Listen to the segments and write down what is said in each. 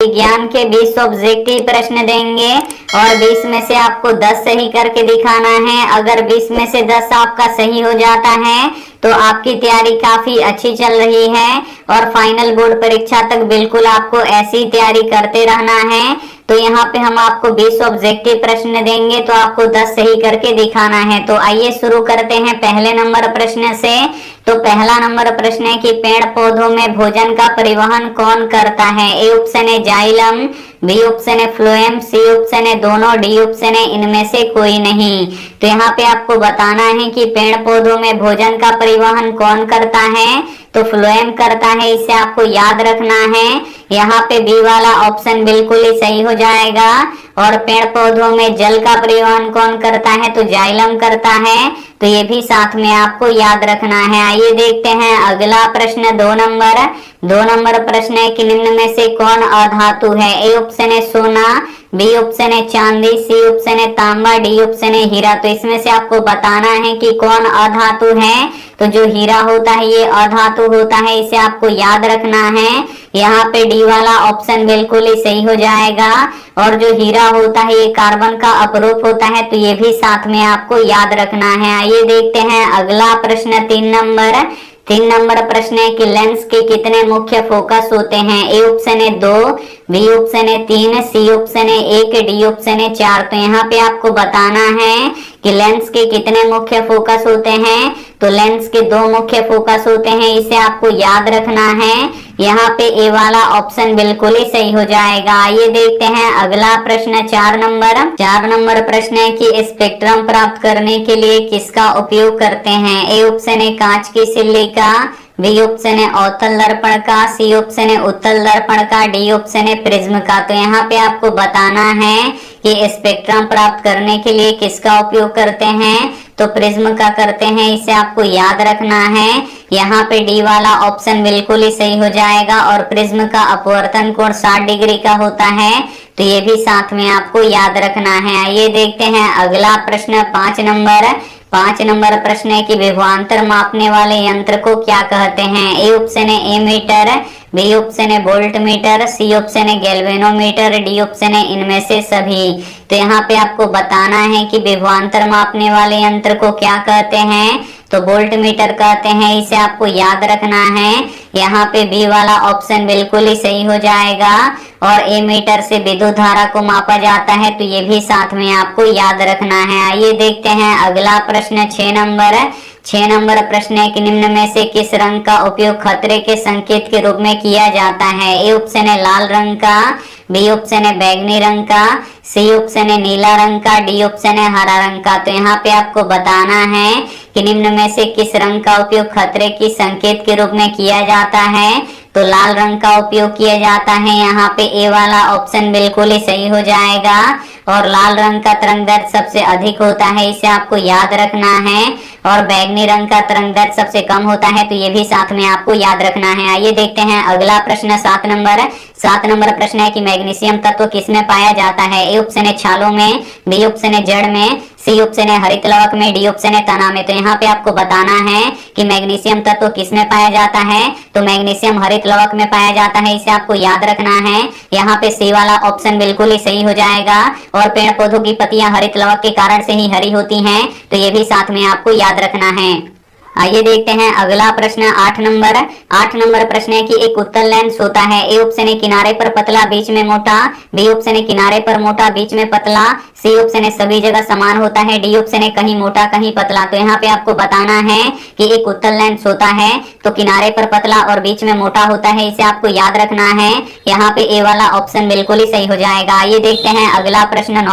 विज्ञान के 20 ऑब्जेक्टिव प्रश्न देंगे और 20 में से आपको 10 सही करके दिखाना है। अगर 20 में से 10 आपका सही हो जाता है तो आपकी तैयारी काफी अच्छी चल रही है और फाइनल बोर्ड परीक्षा तक बिल्कुल आपको ऐसी तैयारी करते रहना है। तो यहाँ पे हम आपको 20 ऑब्जेक्टिव प्रश्न देंगे तो आपको 10 सही करके दिखाना है। तो आइए शुरू करते हैं पहले नंबर प्रश्न से। तो पहला नंबर प्रश्न है कि पेड़ पौधों में भोजन का परिवहन कौन करता है? ए ऑप्शन है जाइलम, बी ऑप्शन है फ्लोएम, सी ऑप्शन है दोनों, डी ऑप्शन है इनमें से कोई नहीं। तो यहाँ पे आपको बताना है कि पेड़ पौधों में भोजन का परिवहन कौन करता है? तो फ्लोएम करता है, इसे आपको याद रखना है। यहाँ पे बी वाला ऑप्शन बिल्कुल ही सही हो जाएगा। और पेड़ पौधों में जल का परिवहन कौन करता है? तो जाइलम करता है, तो ये भी साथ में आपको याद रखना है। आइए देखते हैं अगला प्रश्न 2 नंबर प्रश्न है कि निम्न में से कौन अधातु है? ए ऑप्शन है सोना, बी ऑप्शन है चांदी, सी ऑप्शन है तांबा, डी ऑप्शन है हीरा। तो इसमें से आपको बताना है कि कौन अधातु है। तो जो हीरा होता है ये अधातु होता है, इसे आपको याद रखना है। यहाँ पे डी वाला ऑप्शन बिल्कुल ही सही हो जाएगा। और जो हीरा होता है ये कार्बन का अपरूप होता है, तो ये भी साथ में आपको याद रखना है। आइए देखते हैं अगला प्रश्न 3 नंबर प्रश्न है कि लेंस के कितने मुख्य फोकस होते हैं? ए ऑप्शन है 2, बी ऑप्शन है 3, सी ऑप्शन है 1, डी ऑप्शन है 4। तो यहाँ पे आपको बताना है कि लेंस के कितने मुख्य फोकस होते हैं। तो लेंस के 2 मुख्य फोकस होते हैं, इसे आपको याद रखना है। यहाँ पे ए वाला ऑप्शन बिल्कुल ही सही हो जाएगा। आइए देखते हैं अगला प्रश्न 4 नंबर प्रश्न है कि स्पेक्ट्रम प्राप्त करने के लिए किसका उपयोग करते हैं? ए ऑप्शन है कांच की सिल्ली का, बी ऑप्शन है अवतल दर्पण का, सी ऑप्शन है उत्तल दर्पण का, डी ऑप्शन है प्रिज्म का। तो यहाँ पे आपको बताना है कि स्पेक्ट्रम प्राप्त करने के लिए किसका उपयोग करते हैं? तो प्रिज्म का करते हैं, इसे आपको याद रखना है। यहाँ पे डी वाला ऑप्शन बिल्कुल ही सही हो जाएगा। और प्रिज्म का अपवर्तन कोण 60 डिग्री का होता है, तो ये भी साथ में आपको याद रखना है। आइए देखते हैं अगला प्रश्न 5 नंबर प्रश्न है कि विभवांतर मापने वाले यंत्र को क्या कहते हैं? ए ऑप्शन है एमीटर, बी ऑप्शन है वोल्ट मीटर, सी ऑप्शन है गैल्वेनोमीटर, डी ऑप्शन है इनमें से सभी। तो यहाँ पे आपको बताना है कि विभवांतर मापने वाले यंत्र को क्या कहते हैं? तो वोल्ट मीटर कहते हैं, इसे आपको याद रखना है। यहाँ पे बी वाला ऑप्शन बिल्कुल ही सही हो जाएगा। और एमीटर से विद्युत धारा को मापा जाता है, तो ये भी साथ में आपको याद रखना है। आइए देखते हैं अगला प्रश्न 6 नंबर प्रश्न है कि निम्न में से किस रंग का उपयोग खतरे के संकेत के रूप में किया जाता है? ए ऑप्शन है लाल रंग का, बी ऑप्शन है बैंगनी रंग का, सी ऑप्शन है नीला रंग का, डी ऑप्शन है हरा रंग का। तो यहाँ पे आपको बताना है कि निम्न में से किस रंग का उपयोग खतरे की संकेत के रूप में किया जाता है? तो लाल रंग का उपयोग किया जाता है। यहाँ पे ए वाला ऑप्शन बिल्कुल ही सही हो जाएगा। और लाल रंग का तरंग दैर्घ्य सबसे अधिक होता है, इसे आपको याद रखना है। और बैंगनी रंग का तरंग दैर्घ्य सबसे कम होता है, तो ये भी साथ में आपको याद रखना है। आइए देखते हैं अगला प्रश्न 7 नंबर प्रश्न है कि मैग्नीशियम तत्व किसमें पाया जाता है? ए ऑप्शन है छालों में, बी ऑप्शन है जड़ में, सी ऑप्शन है हरित लवक में, डी ऑप्शन है तना में। तो यहाँ पे आपको बताना है कि मैग्नीशियम तत्व किसमें पाया जाता है? तो मैग्नीशियम हरित लवक में पाया जाता है, इसे आपको याद रखना है। यहाँ पे सी वाला ऑप्शन बिल्कुल ही सही हो जाएगा। और पेड़ पौधों की पत्तियां हरित लवक के कारण से ही हरी होती हैं, तो ये भी साथ में आपको याद रखना है। आइए देखते हैं अगला प्रश्न 8 नंबर प्रश्न है कि एक उत्तल लेंस होता है। ए ऑप्शन है किनारे पर पतला बीच में मोटा, बी ऑप्शन है किनारे पर मोटा बीच में पतला, सी ऑप्शन है सभी जगह समान होता है, डी ऑप्शन है कहीं मोटा कहीं पतला। तो यहाँ पे आपको बताना है कि एक उत्तल लेंस होता है तो किनारे पर पतला और बीच में मोटा होता है, इसे आपको याद रखना है। यहाँ पे ए वाला ऑप्शन बिल्कुल ही सही हो जाएगा। आइए देखते हैं अगला प्रश्न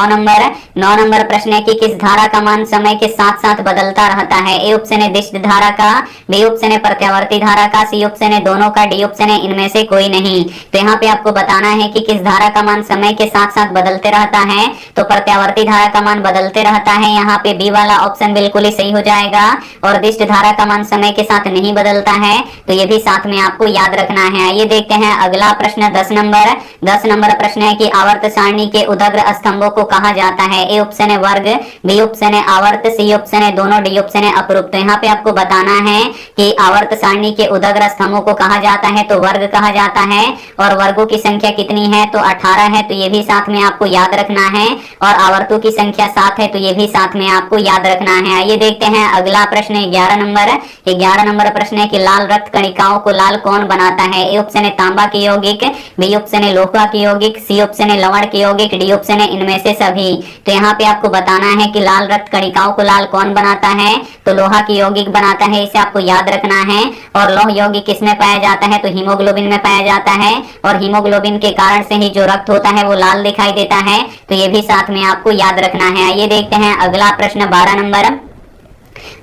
9 नंबर प्रश्न है कि किस धारा का मान समय के साथ साथ बदलता रहता है? ए ऑप्शन है दिश धारा का, बी ऑप्शन है प्रत्यावर्ती धारा का, सी ऑप्शन है दोनों का, डी ऑप्शन है इनमें से कोई नहीं। तो यहाँ पे आपको बताना है कि किस धारा का मान समय के साथ साथ बदलते रहता है। तो प्रत्यावर्ती धारा का मान बदलते रहता है, यहाँ पे बी वाला ऑप्शन बिल्कुल ही सही हो जाएगा। और दिष्ट धारा का मान समय के साथ नहीं बदलता है, तो ये भी साथ में आपको याद रखना है। आइए देखते हैं अगला प्रश्न 10 नंबर प्रश्न है कि आवर्त सारणी के उदग्र स्तंभों को कहा जाता है? ए ऑप्शन है वर्ग, बी ऑप्शन है आवर्त, सी ऑप्शन है दोनों, डी ऑप्शन है अपरूप। तो यहाँ पे आपको बताना है कि आवर्त सारणी के उदग्र स्तंभों को कहा जाता है तो वर्ग कहा जाता है, और वर्गों की संख्या कितनी है तो 18 है, तो ये भी साथ में आपको याद रखना है, और आवर्तों की संख्या 7 है, तो ये भी साथ में आपको याद रखना है। आइए देखते हैं अगला प्रश्न 11 नंबर। 11 नंबर प्रश्न है कि लाल रक्त कणिकाओं को लाल कौन बनाता है? ए ऑप्शन है तांबा के यौगिक, बी ऑप्शन है लोहा के यौगिक, सी ऑप्शन है लवण के यौगिक, डी ऑप्शन है इनमें से सभी। तो यहाँ पे आपको बताना है कि लाल रक्त कणिकाओं को लाल कौन बनाता है, तो लोहा की यौगिक बनाता है, इसे आपको याद रखना है। और लौह यौगिक किसमें पाया जाता है, तो हीमोग्लोबिन में पाया जाता है, और हीमोग्लोबिन के कारण से ही जो रक्त होता है वो लाल दिखाई देता है, तो ये भी साथ में आपको याद रखना है। आइए देखते हैं अगला प्रश्न 12 नंबर।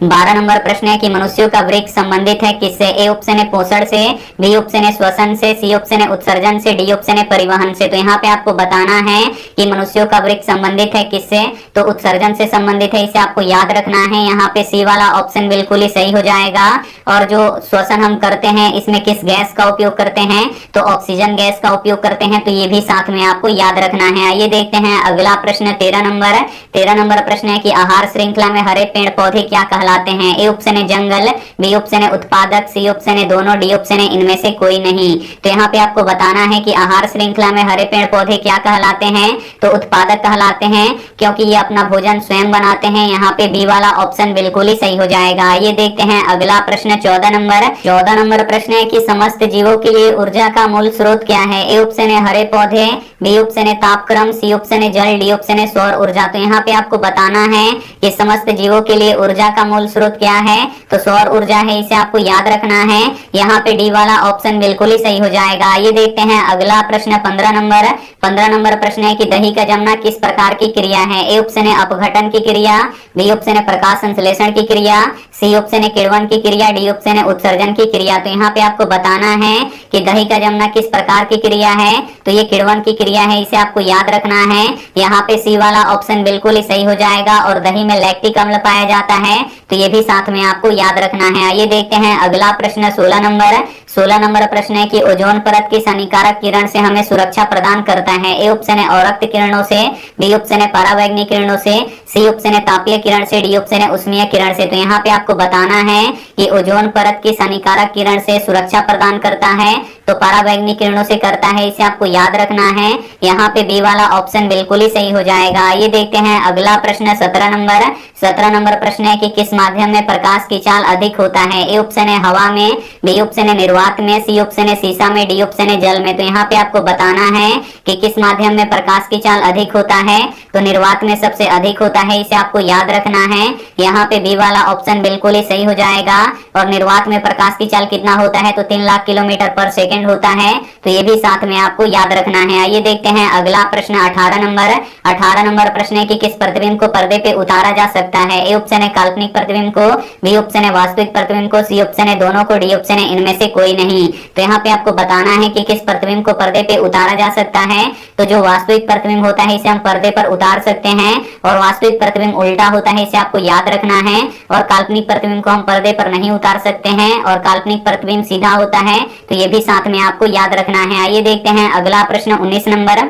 12 नंबर प्रश्न है कि मनुष्यों का वृक्क संबंधित है किससे? ए ऑप्शन है पोषण से, बी ऑप्शन है श्वसन से, सी ऑप्शन है उत्सर्जन से, डी ऑप्शन है परिवहन से। तो यहाँ पे आपको बताना है कि मनुष्यों का वृक्क संबंधित है किससे, तो उत्सर्जन से संबंधित है, इसे आपको याद रखना है। यहाँ पे सी वाला ऑप्शन बिल्कुल ही सही हो जाएगा। और जो श्वसन हम करते हैं इसमें किस गैस का उपयोग करते हैं, तो ऑक्सीजन गैस का उपयोग करते हैं, तो ये भी साथ में आपको याद रखना है। आइए देखते हैं अगला प्रश्न 13 नंबर। 13 नंबर प्रश्न है कि आहार श्रृंखला में हरे पेड़ पौधे क्या कहलाते हैं? ए ऑप्शन है जंगल, बी ऑप्शन है उत्पादक, सी ऑप्शन है दोनों, डी ऑप्शन है इनमें से कोई नहीं। तो यहाँ पे आपको बताना है कि आहार श्रृंखला में हरे पेड़ पौधे क्या कहलाते हैं, तो उत्पादक कहलाते हैं, क्योंकि ये अपना भोजन स्वयं बनाते हैं। यहाँ पे बी वाला ऑप्शन बिल्कुल ही सही हो जाएगा। ये देखते हैं अगला प्रश्न 14 नंबर। 14 नंबर प्रश्न है कि समस्त जीवों के लिए ऊर्जा का मूल स्रोत क्या है? ए ऑप्शन है हरे पौधे, बी ऑप्शन है तापक्रम, सी ऑप्शन है जल, डी ऑप्शन है सौर ऊर्जा। तो यहाँ पे आपको बताना है कि समस्त जीवों के लिए ऊर्जा का मूल स्रोत क्या है, तो सौर ऊर्जा है, इसे आपको याद रखना है। यहाँ पे डी वाला ऑप्शन बिल्कुल ही सही हो जाएगा। ये देखते हैं अगला प्रश्न 15 नंबर। 15 नंबर प्रश्न है कि दही का जमना किस प्रकार की क्रिया है? ए ऑप्शन है अपघटन की क्रिया, बी ऑप्शन है प्रकाश संश्लेषण की क्रिया, सी ऑप्शन है किण्वन की क्रिया, डी ऑप्शन है उत्सर्जन की क्रिया। तो यहाँ पे आपको बताना है कि दही का जमना किस प्रकार की क्रिया है, तो ये किण्वन की क्रिया है, इसे आपको याद रखना है। यहाँ पे सी वाला ऑप्शन बिल्कुल ही सही हो जाएगा। और दही में लैक्टिक अम्ल पाया जाता है, तो ये भी साथ में आपको याद रखना है। आइए देखते हैं अगला प्रश्न 16 नंबर। 16 नंबर प्रश्न है कि ओजोन परत की हानिकारक किरण से हमें सुरक्षा प्रदान करता है? ए ऑप्शन है औरक्त किरणों से, बी ऑप्शन है परावैंगनिक किरणों से, सी ऑप्शन है तापीय किरण से, डी ऑप्शन है उष्मीय किरण से। तो यहाँ पे आपको बताना है कि ओजोन परत की हानिकारक किरण से सुरक्षा प्रदान करता है, तो परावैंगनिक किरणों से करता है, इसे आपको याद रखना है। यहाँ पे बी वाला ऑप्शन बिल्कुल ही सही हो जाएगा। ये देखते हैं अगला प्रश्न 17 नंबर। 17 नंबर प्रश्न है कि किस माध्यम में प्रकाश की चाल अधिक होता है? ए ऑप्शन है हवा में, बी ऑप्शन है निर्वात में, सी ऑप्शन है शीशा में, डी ऑप्शन है जल में। तो यहाँ पे आपको बताना है कि किस माध्यम में प्रकाश की चाल अधिक होता है, तो निर्वात में सबसे अधिक होता है, इसे आपको याद रखना है। यहाँ पे बी वाला ऑप्शन बिल्कुल ही सही हो जाएगा। और निर्वात में प्रकाश की चाल कितना होता है, तो 3 लाख किलोमीटर पर सेकेंड होता है, तो ये भी साथ में आपको याद रखना है। आइए देखते हैं अगला प्रश्न 18 नंबर। 18 नंबर प्रश्न है कि किस प्रतिबिंब को पर्दे पे उतारा जा सकता है? ए ऑप्शन है काल्पनिक प्रतिबिंब को, बी ऑप्शन है वास्तविक प्रतिबिंब को, सी ऑप्शन है दोनों को, डी ऑप्शन है इनमें से कोई नहीं। तो यहाँ पे आपको बताना है कि किस प्रतिबिंब को पर्दे पे उतारा जा सकता है, तो जो वास्तविक प्रतिबिंब होता है इसे हम पर्दे पर उतार सकते हैं, और वास्तविक प्रतिबिंब उल्टा होता है, इसे आपको याद रखना है। और काल्पनिक प्रतिबिंब को हम पर्दे पर नहीं उतार सकते हैं, और काल्पनिक प्रतिबिंब सीधा होता है, तो ये भी साथ में आपको याद रखना है। आइए देखते हैं अगला प्रश्न 19 नंबर।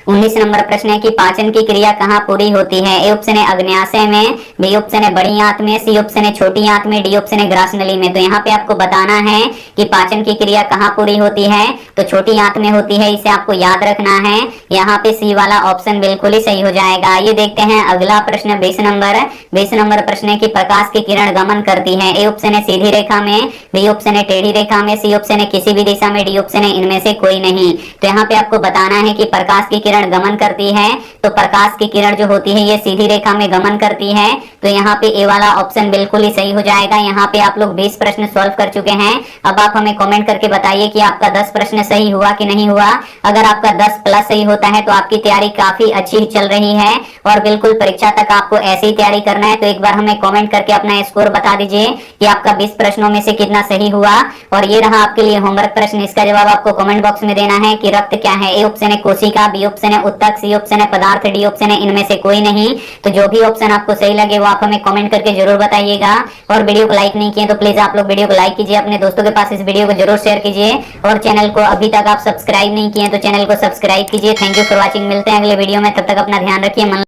19 नंबर प्रश्न है कि पाचन की क्रिया कहाँ पूरी होती है? ए ऑप्शन है अग्न्याशय में, बी ऑप्शन है बड़ी आंत में, सी ऑप्शन है छोटी आंत में, डी ऑप्शन है ग्रासनली में। तो यहाँ पे आपको बताना है कि पाचन की क्रिया कहाँ पूरी होती है, तो छोटी आंत में होती है, इसे आपको याद रखना है। यहाँ पे सी वाला ऑप्शन बिल्कुल ही सही हो जाएगा। ये देखते हैं अगला प्रश्न 20 नंबर। 20 नंबर प्रश्न है कि प्रकाश की किरण गमन करती है? ए ऑप्शन है सीधी रेखा में, बी ऑप्शन है टेढ़ी रेखा में, सी ऑप्शन है किसी भी दिशा में, डी ऑप्शन है इनमें से कोई नहीं। तो यहाँ पे आपको बताना है कि प्रकाश की किरण गमन करती है, तो प्रकाश की किरण जो होती है ये सीधी रेखा में गमन करती है, तो यहाँ पे ए वाला ऑप्शन बिल्कुल ही सही हो जाएगा। यहाँ पे आप लोग 20 प्रश्न सॉल्व कर चुके हैं। अब आप हमें कमेंट करके बताइए कि आपका 10 प्रश्न सही हुआ कि नहीं हुआ। अगर आपका 10 प्लस सही होता है तो आपकी तैयारी काफी अच्छी चल रही है, और बिल्कुल परीक्षा तक आपको ऐसे ही तैयारी करना है। तो एक बार हमें कमेंट करके अपना स्कोर बता दीजिए कि आपका 20 प्रश्नों में से कितना सही हुआ। और ये रहा आपके लिए होमवर्क प्रश्न, इसका जवाब आपको कमेंट बॉक्स में देना है कि रक्त क्या है? ए ऑप्शन है कोशिका, बी ऑप्शन है उत्तक, सी ऑप्शन है पदार्थ, डी ऑप्शन है इनमें से कोई नहीं। तो जो भी ऑप्शन आपको सही लगे वो आप हमें कमेंट करके जरूर बताइएगा। और वीडियो को लाइक नहीं किए तो प्लीज आप लोग वीडियो को लाइक कीजिए, अपने दोस्तों के पास इस वीडियो को जरूर शेयर कीजिए, और चैनल को अभी तक आप सब्सक्राइब नहीं किए तो चैनल को सब्सक्राइब कीजिए। Thank you for watching. मिलते हैं अगले वीडियो में, तब तक अपना ध्यान रखिए।